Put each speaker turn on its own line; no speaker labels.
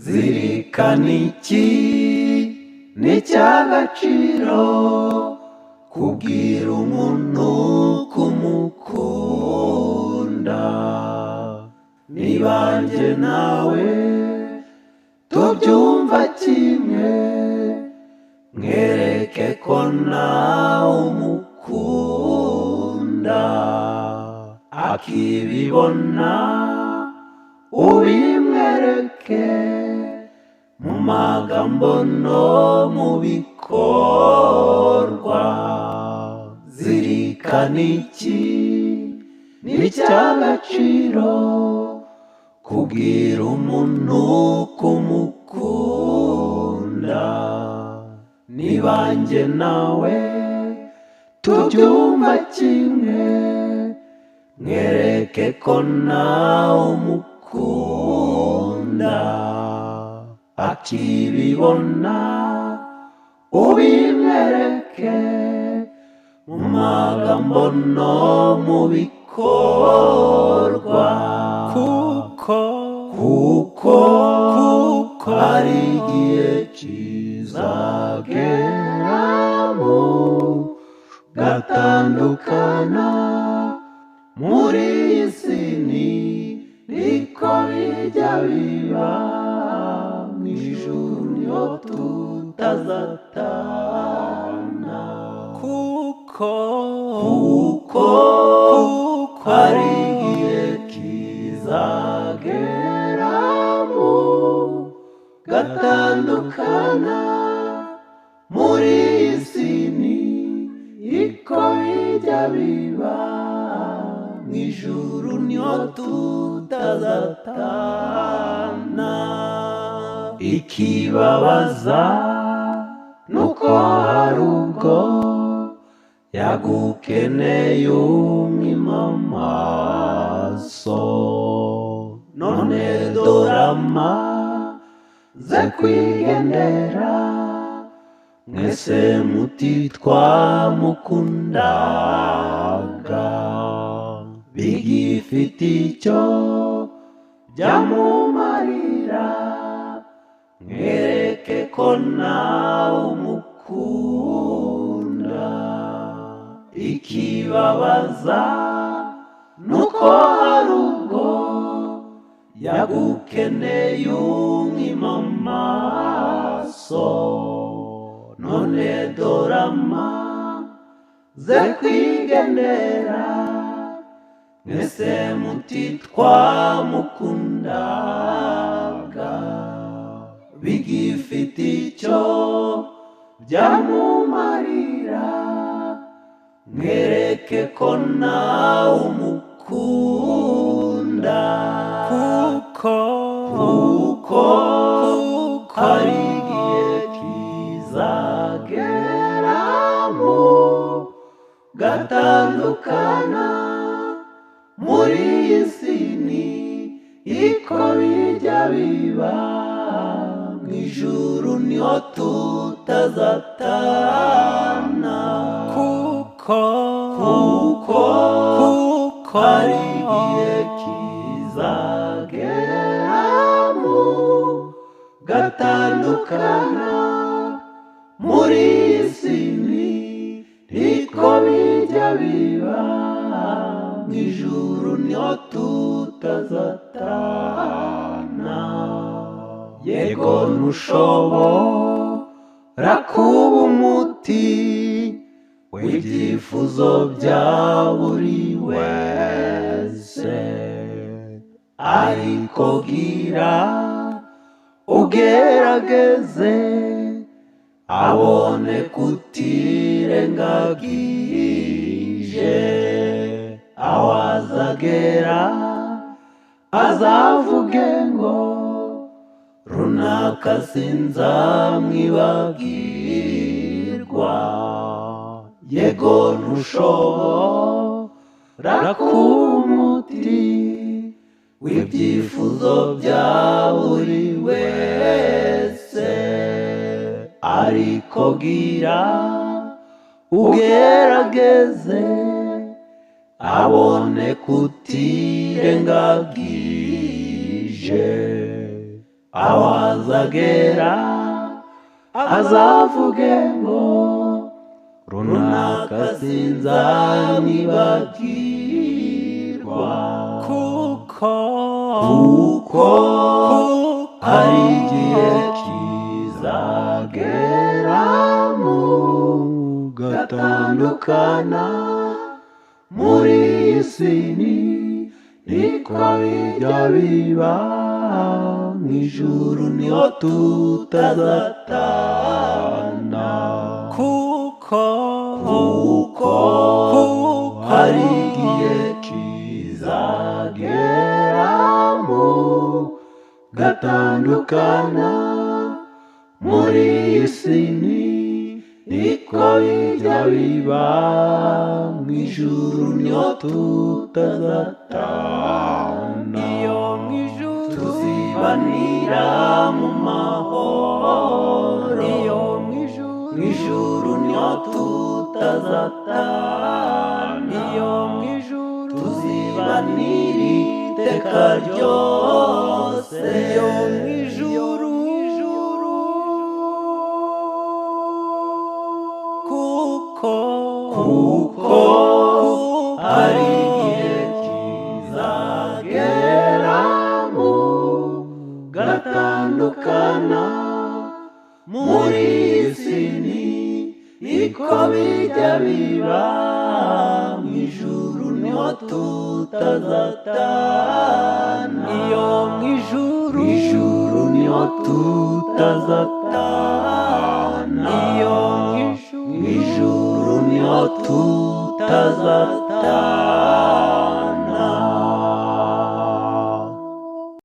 zirikana iki n'icy'agaciro kubwira umuntu kumukunda. Niba njye nawe tubyumva kimwe, mwereke ko nawe umukunda, akibibona ubimwereke mu magambo no mu bikorwa. Zirikana iki n'icy'agaciro kubwira umuntu kumukunda. Niba njye nawe tubyumva kimwe, mwereke ko nawe umukunda, akibibona ubimwereke mu magambo no mu bikorwa. Kuko hari igihe kizageramo gatandukana. Muri iyi si niko bijya biba, mu ijuru niho tutazatana. Kuko hari igihe kizageramo gatandukana. Muri iyi si niko bijya biba, mu ijuru niho tutazatana. Ikibabaza nuko hari ubwo yagukeneye umwima amaso, none dorama ze kwigendera. Mwese mutitwa mukundaga, bigifite icyo byamumarira. Mwereke ko nawe umukunda. Ikibabaza nuko hari ubwo yagukeneye umwima amaso, none dorama ze kwigendera. Mwese mutitwa mukundaga, bigifite icyo byamumarira. Mwereke ko nawe umukunda. Kuko hari igihe kizageramo gatandukana. Muri iyi si niko bijya biba, mu ijuru niho tutazatana. Kuko hari igihe kizageramo gatandukana. Muri iyi si niko bijya biba, mu ijuru niho tutazatana. Yego ntushobora kuba umuti w'ibyifuzo bya buri wese, ariko gira ugerageze abone kutirengagije. Aho azagera azavuge ngo runaka sinzamwibagirwa. Yego ntushobora kuba umuti w'ibyifuzo bya buri wese, ariko gira ugerageze abone kutirengagije. awazagera azavuge ngo runaka sinzanibagirwa, kuko hari igihe kizagera mugatandukana. Muri iyi si niko bijya biba, mu ijuru niho tutazatana, kuko hari igihe kizagera mugatandukana. Muri iyi si niko bijya biba, mu ijuru niho tutazatana. Iyo mu ijuru tuzibanira mu mahoro, iyo mu ijuru niho tutazatana. Iyo mu ijuru tuzibanira iteka ryose, iyo mu ijuru, kuko hari igihe kizagera mugatandukana. Muri iyi si niko bijya biba, mu ijuru niho tutazatana. Iyo mu ijuru niho tutazatana. Iyo mu ijuru niho tutazatana.